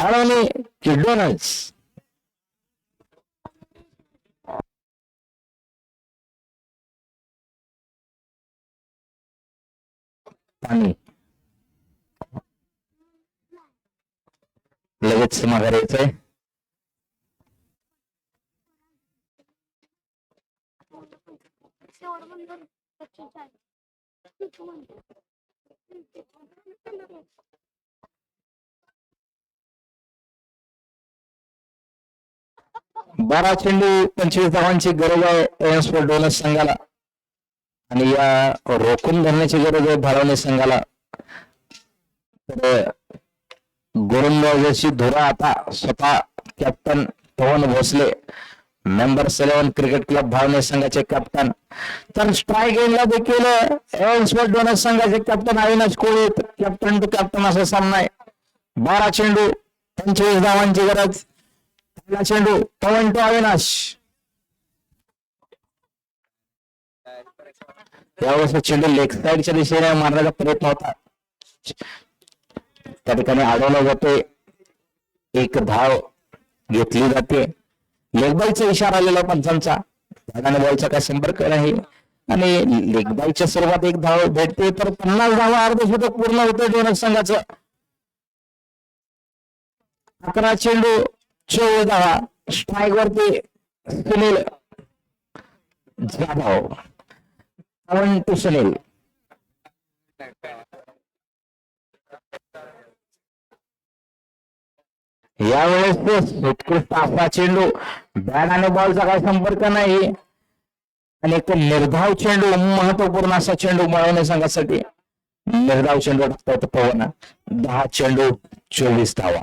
भाळवणी की डोनल्स. पाणी लगेच माघार यायचंय. बारा चेंडू 25 धावांची गरज आहे डोनस संघाला आणि या रोखून धरण्याची गरज आहे भाळवणी संघाला. तर गोलंदाजाची धुरा आता स्वतः captain Pavan Bhosale, member 11 cricket club Bhalwani संघाचे कॅप्टन. तर स्ट्राईक एंडला देखील एअरस्पोर्ट डोनस संघाचे captain Avinash Koli, captain to captain असा सामना आहे. 12 चेंडू 25 धावांची गरज. पहिला चेंडू पवन टू अविनाश. यावेळेस चेंडू लेग साईडच्या दिशेने मारण्याचा प्रयत्न होता, त्या ठिकाणी अडवला जातोय. एक धाव घेतली जाते. लेगबाईचा इशारा आलेला पंचांचा, धागाने बॉलचा काय संपर्क नाही आणि लेगबाईच्या स्वरूपात एक धाव भेटते. तर 50 धावा अर्धशतक पूर्ण होते डोनस संघाचं. 11 चेंडू 24 धावा. स्ट्राईक वरती सुनील जाधव, पवन टू सुनील. यावेळेस उत्कृष्ट असा चेंडू, बॅट आणि बॉलचा काही संपर्क नाही आणि एक निर्धाव चेंडू, महत्वपूर्ण असा चेंडू मिळवणे संघासाठी. निर्धाव चेंडू टाकता येतो पवन. 10 चेंडू 24 धावा.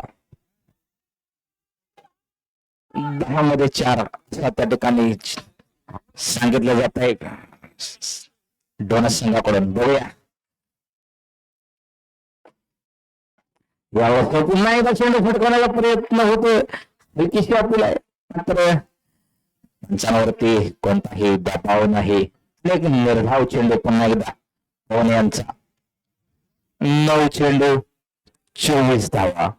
10 मध्ये 4 त्या ठिकाणी सांगितलं जात आहे डोनस संघाकडून. बघूया यावर पुन्हा एकदा चेंडू फटकवण्याचा प्रयत्न होतोय. हलकीशी अपील आहे, मात्र पंचांवरती कोणताही दबाव नाही. एक निर्धाव चेंडू पुन्हा एकदा पवन यांचा. 9 चेंडू 24 धावा.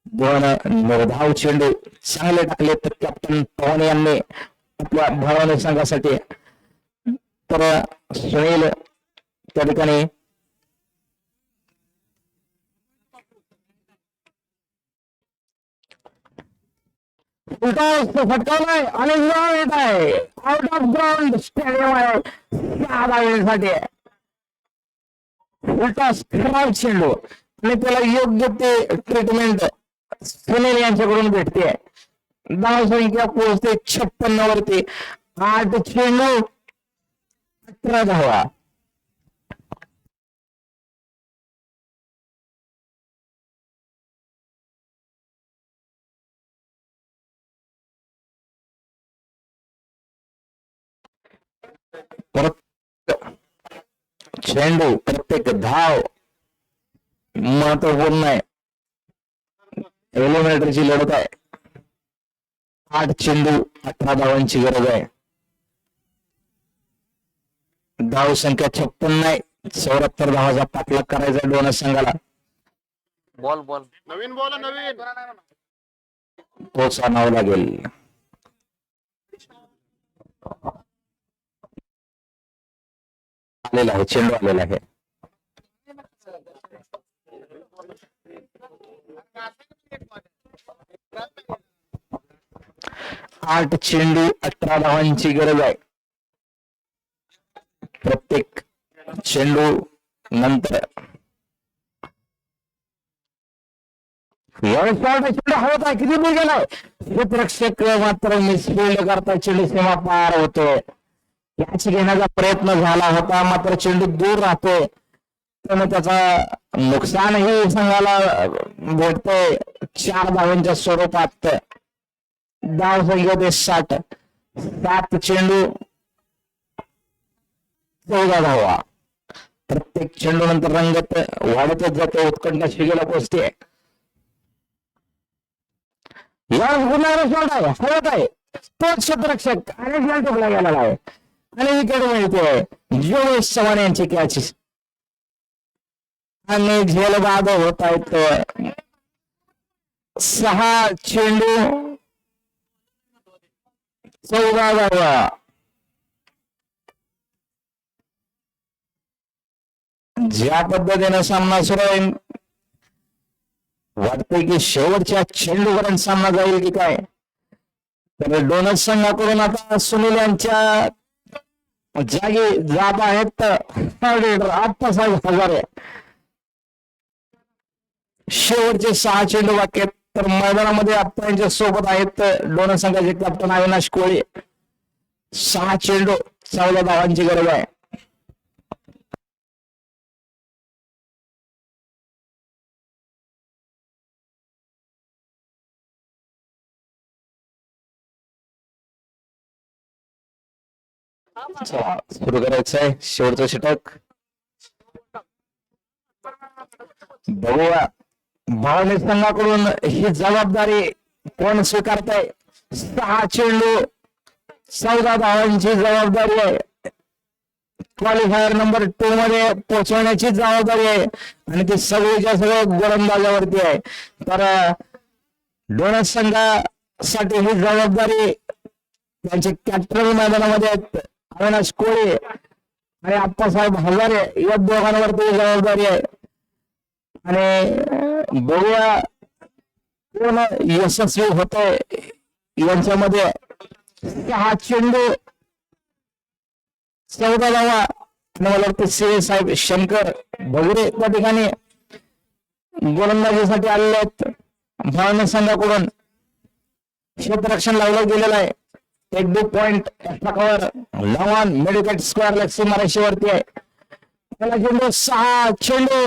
2 निर्धाव चेंडू चांगले टाकले तर कॅप्टन पवन यांनी आपल्या भाळवणी संघासाठी. तर सुनील त्या ठिकाणी फटकावलाय आणि येत आहे. आउट ऑफ ग्राउंड स्टेडियम आहे साठी. उलटा खराब चेंडू आणि त्याला योग्य ते ट्रीटमेंट सुनील यांच्याकडून भेटते. धाव संख्या पोहोचते 56 वरती. 8 चेंडू 18 धावा. चेंडू प्रत्येक धाव महत्वपूर्ण आहे. एलिमिनेटरची लढत आहे. 8 चेंडू 18 धावांची गरज आहे. धाव संख्या 56 आहे. 74 धावाचा पाठलाग करायचा डोनस संघाला. बॉल नवीन बॉल नवीन तोच आणावा लागेल. आलेला आहे चेंडू, आलेला आहे. आठ चेंडू 18 धावांची गरज आहे. प्रत्येक चेंडू नंतर चेंडू हवत आहे. किती दूर गेलाय क्षेत्ररक्षक मात्र मिसफिल्ड करता चेंडू सीमा पार होतोय. कॅच घेण्याचा प्रयत्न झाला होता मात्र चेंडू दूर राहतोय. त्यामुळे त्याचा नुकसानही संघाला भेटतोय 4 धावांच्या स्वरूपात. धाव संख्या 60. 7 चेंडू 14 धावा. प्रत्येक चेंडू नंतर रंगत वाढतच जाते. उत्कंठ शिगेला पोचते. हवत आहे तोच क्षेत्ररक्षक आणि टोकला गेलेला आहे आणि विकेट मिळते. जोगेश चव्हाण यांची कॅच आणि झेलबाद होत आहेत 6 चेंडू 14 धावा. ज्या पद्धतीने सामना सुरू आहे वाटतंय की शेवटच्या चेंडूपर्यंत सामना जाईल की काय. तर दोनच संघाकडून आता सुनील यांच्या जागी जात आहेत आप्पासाहेब हजारे. शेवटचे 6 चेंडू बाकी आहेत. तर मैदानामध्ये आप्पा यांच्या सोबत आहेत दोन संघाचे कॅप्टन अविनाश कोळी. 6 चेंडू 14 धावांची गरज आहे. सुरू करायचं आहे शेवटचं षटक. बघूया भावनिक संघाकडून ही जबाबदारी कोण स्वीकारताय. 6 चेंडू 14 धावांची जबाबदारी आहे. क्वालिफायर नंबर 2 मध्ये पोहोचवण्याची जबाबदारी आहे आणि ती सगळीच्या सगळं गोलंदाजावरती आहे. तर दोन संघासाठी ही जबाबदारी त्यांचे कॅप्टन मैदानामध्ये आहेत अविनाश कोळी आणि आप्पासाहेब हजारे या दोघांवरती जबाबदारी आहे. आणि बघूया कोण यशस्वी होतंय यांच्यामध्ये. 6 चेंडू 14 धावा आणि मला वाटतं सीए साहेब शंकर भगुरे त्या ठिकाणी गोलंदाजीसाठी आलेले आहेत. भावना संघाकडून क्षेत्ररक्षण लावलं गेलेलं आहे. एक 2 point extra cover long on midwicket square leg सीमा रेषेवरती आहे. त्याला चेंडू 6 चेंडू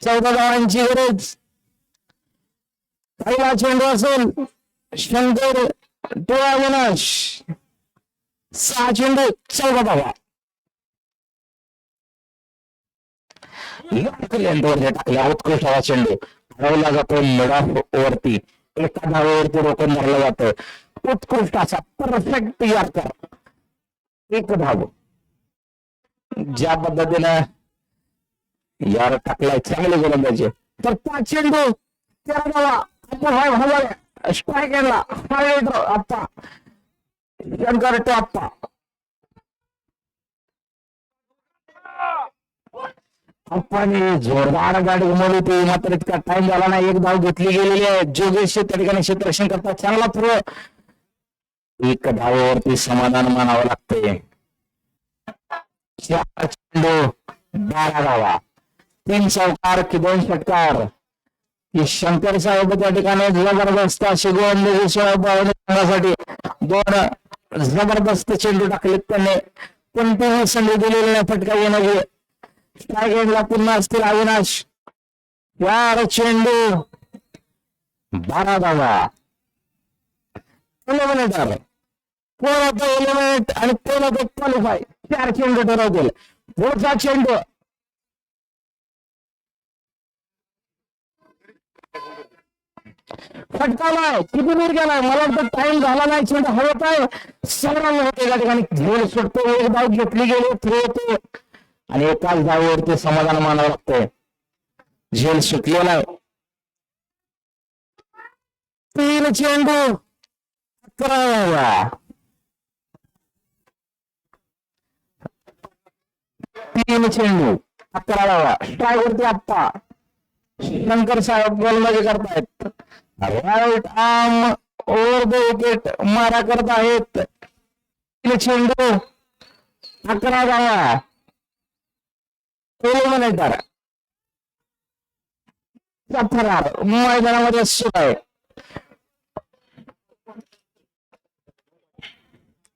14 धावांची गरज. पहिला चेंडू असेल शंकर टोळा विनाश. 6 चेंडू 14 धावा. टाकल्या उत्कृष्ट हा चेंडू हरवला जातो मिड ऑफ ओव्हरती. एका धावेवरती रोखून धरलं जातं. उत्कृष्ट असा परफेक्ट यार्कर 1 धाव. ज्या पद्धतीनं यार टाकलाय चांगले गोलंदाजी. तर 5 चेंडू 13 धावा. आप्पासाहेब हजारे स्ट्राईक केला. आप्पा शंकर टू आप्पा. आप्पाने जोरदार गाडी घुमवली होती मात्र इतका टाइम झाला नाही. 1 धाव घेतली गेलेली आहे. जोगेश त्या ठिकाणी क्षेत्ररक्षण करतात चांगला थ्रो. 1 धावावरती समाधान मानावं लागतंय. 4 चेंडू 12 धावा. 3 चौकार की 2 षटकार. की शंकर साहेब त्या ठिकाणी जबरदस्त अशी गोलंदाजी संघासाठी 2 जबरदस्त चेंडू टाकलेत त्यांनी. कोणतीही संधी दिलेली नाही फटका येण्याची. स्ट्राईकला पुन्हा असतील अविनाश. 4 चेंडू 12 धावा. एलिमिनेटर कोण होतं एलिमिनेट आणि कोण होतं क्वालिफाय. 4 चेंडू ठरवतील. पुढचा चेंडू फटकालाय किती दूर गेलाय मला वाटतं टाइम झाला नाही. चेंडू हवत आहे संग्राम होते त्या ठिकाणी झेल सुटतो. 1 धाव घेतली गेली थ्रो होते आणि एकाच धावेवरती समाधान मानावं लागतंय. झेल सुटलेला आहे. 3 चेंडू 11 धावा. 3 चेंडू 11 धावा. स्ट्राईकवरती आप्पा शंकर साहेब गोलंदाजी करतायत. Right arm over the wicket मारा करत आहेत. 3 चेंडू 11 धावा. एलिमिनेटर फरार मैदानामध्ये सुरू आहे.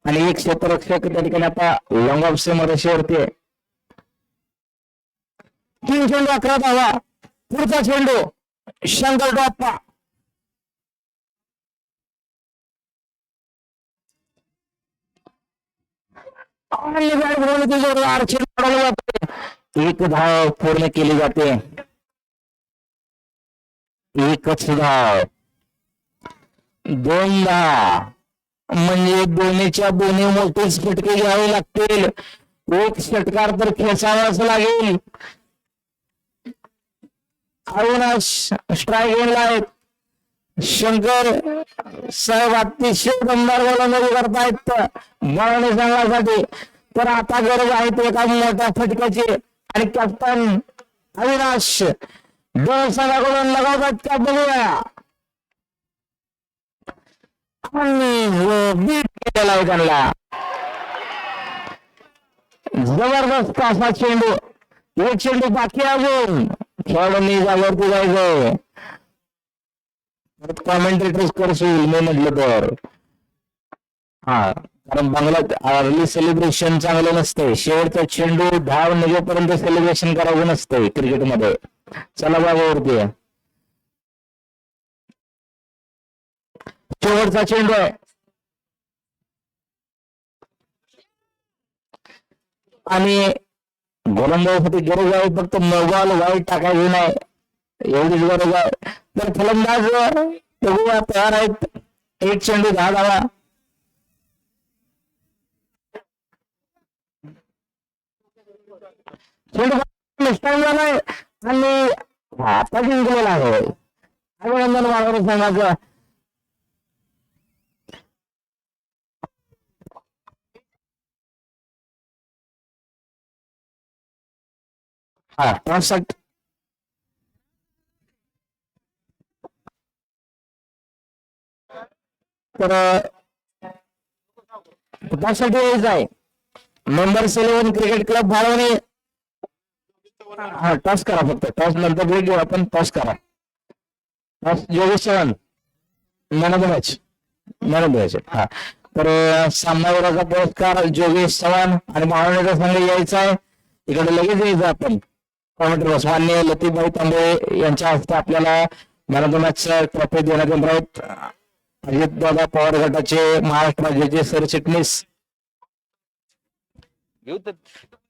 आणि 1 क्षेत्ररक्षक त्या ठिकाणी आता लॉंग ऑफ सीमा रेषेवरती आहे. 3 चेंडू 11 धावा. पुढचा चेंडू शंकर टोप्पा. एक धाव पूर्ण केली जाते. 1च धाव. 2 धाव म्हणजे दोन्हीच्या दोन्ही मोठेच फटके घ्यावे लागतील. 1 षटकार तर खेचावाच लागेल. अविनाश स्ट्राईक घेतला आहेत. शंकर साहेब अतिशय दमदार गोलंदाजी करतायत बाळवणी संघासाठी. तर आता गरज आहे ते एका मोठ्या फटक्याची आणि कॅप्टन अविनाश दोन संघाकडून लगावतात का बघूया. आणि बीट केलेला आहे त्यांना. जबरदस्त असा चेंडू. एक चेंडू बाकी अजून खेळाडूंनी जागेवरती जायचंय. कॉमेंटेटर्स करशील मी म्हटलं तर. हा कारण बांगलात अर्ली सेलिब्रेशन चांगलं नसतंय. शेवटचा चेंडू धाव निघेपर्यंत सेलिब्रेशन करावं नसतंय क्रिकेटमध्ये. चला बाबावरती शेवटचा चेंडू आहे आणि गोलंदाजीसाठी गरज आहे फक्त मोबाईल वाईट टाकायची नाही एवढीच गरज आहे. तर फलंदाज बघूया तयार आहेत. एक चेंडू 10 धावा. चेंडू मिस्टाईम झालाय आणि आता जिंकलेला आहे. अभिनंदन वाघोरे संघाचं. हा 65. तर त्यासाठी यायचं आहे मेंबर्स 11 क्रिकेट क्लब भाडवणे. हा टॉस करा फक्त. टॉस नंतर ब्रेक घेऊ आपण. टॉस करा. Toss Yogesh Chavan man of the match. Man of the match. हा तर सामनावीराचा पुरस्कार योगेश चव्हाण आणि भावनेचा संघ यायचा आहे. इकडे लगेच यायचं आपण. कॉमेंटर मान्य लतीफभाई तांबे यांच्या हस्ते आपल्याला मॅन ऑफ द मॅचचा ट्रॉफी देण्यात येणार आहेत. अजितदादा पवार गटाचे महाराष्ट्र राज्याचे सरचिटणीस घेऊ तर